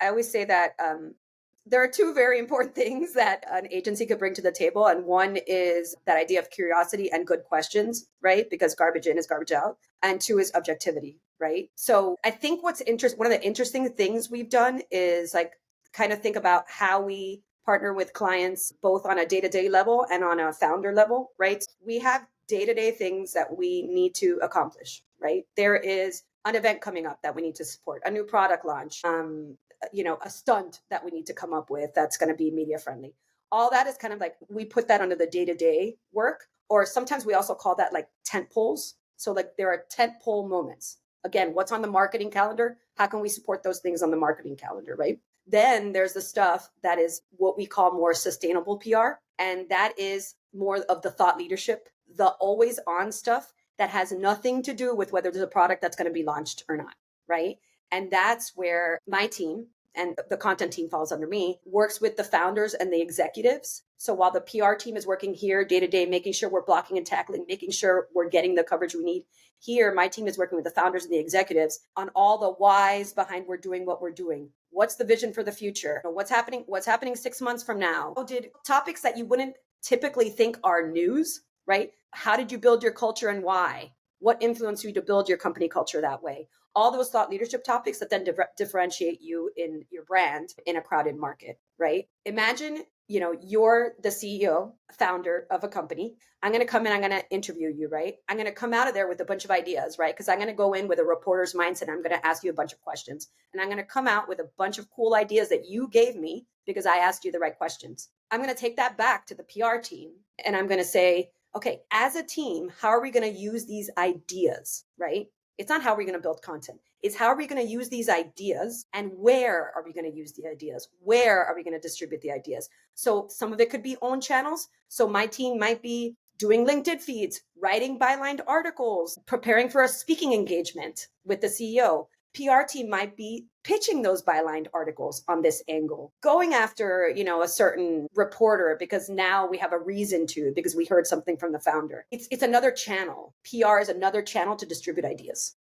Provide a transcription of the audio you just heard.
I always say that there are two very important things that an agency could bring to the table. And one is that idea of curiosity and good questions, right? Because garbage in is garbage out. And two is objectivity, right? So I think one of the interesting things we've done is like kind of think about how we partner with clients both on a day-to-day level and on a founder level, right? We have day-to-day things that we need to accomplish, right? There is an event coming up that we need to support, a new product launch, a stunt that we need to come up with that's going to be media friendly. All that is kind of like we put that under the day-to-day work, or sometimes we also call that like tent poles. So like there are tent pole moments. Again, what's on the marketing calendar? How can we support those things on the marketing calendar, right? Then there's the stuff that is what we call more sustainable PR. And that is more of the thought leadership, the always on stuff that has nothing to do with whether there's a product that's going to be launched or not, right? And that's where my team, and the content team falls under me, works with the founders and the executives. So while the PR team is working here day to day, making sure we're blocking and tackling, making sure we're getting the coverage we need, here, my team is working with the founders and the executives on all the whys behind we're doing what we're doing. What's the vision for the future? What's happening 6 months from now? Did topics that you wouldn't typically think are news, right? How did you build your culture and why? What influenced you to build your company culture that way? All those thought leadership topics that then differentiate you in your brand in a crowded market, right? Imagine, you're the CEO, founder of a company. I'm going to come in, I'm going to interview you, right? I'm going to come out of there with a bunch of ideas, right? Because I'm going to go in with a reporter's mindset. I'm going to ask you a bunch of questions, and I'm going to come out with a bunch of cool ideas that you gave me because I asked you the right questions. I'm going to take that back to the PR team, and I'm going to say, okay, as a team, how are we going to use these ideas, right? It's not how we're going to build content. It's how are we going to use these ideas, and where are we going to use the ideas? Where are we going to distribute the ideas? So some of it could be own channels. So my team might be doing LinkedIn feeds, writing bylined articles, preparing for a speaking engagement with the CEO. PR team might be pitching those bylined articles on this angle, going after, a certain reporter because now we have a reason to, because we heard something from the founder. It's another channel. PR is another channel to distribute ideas.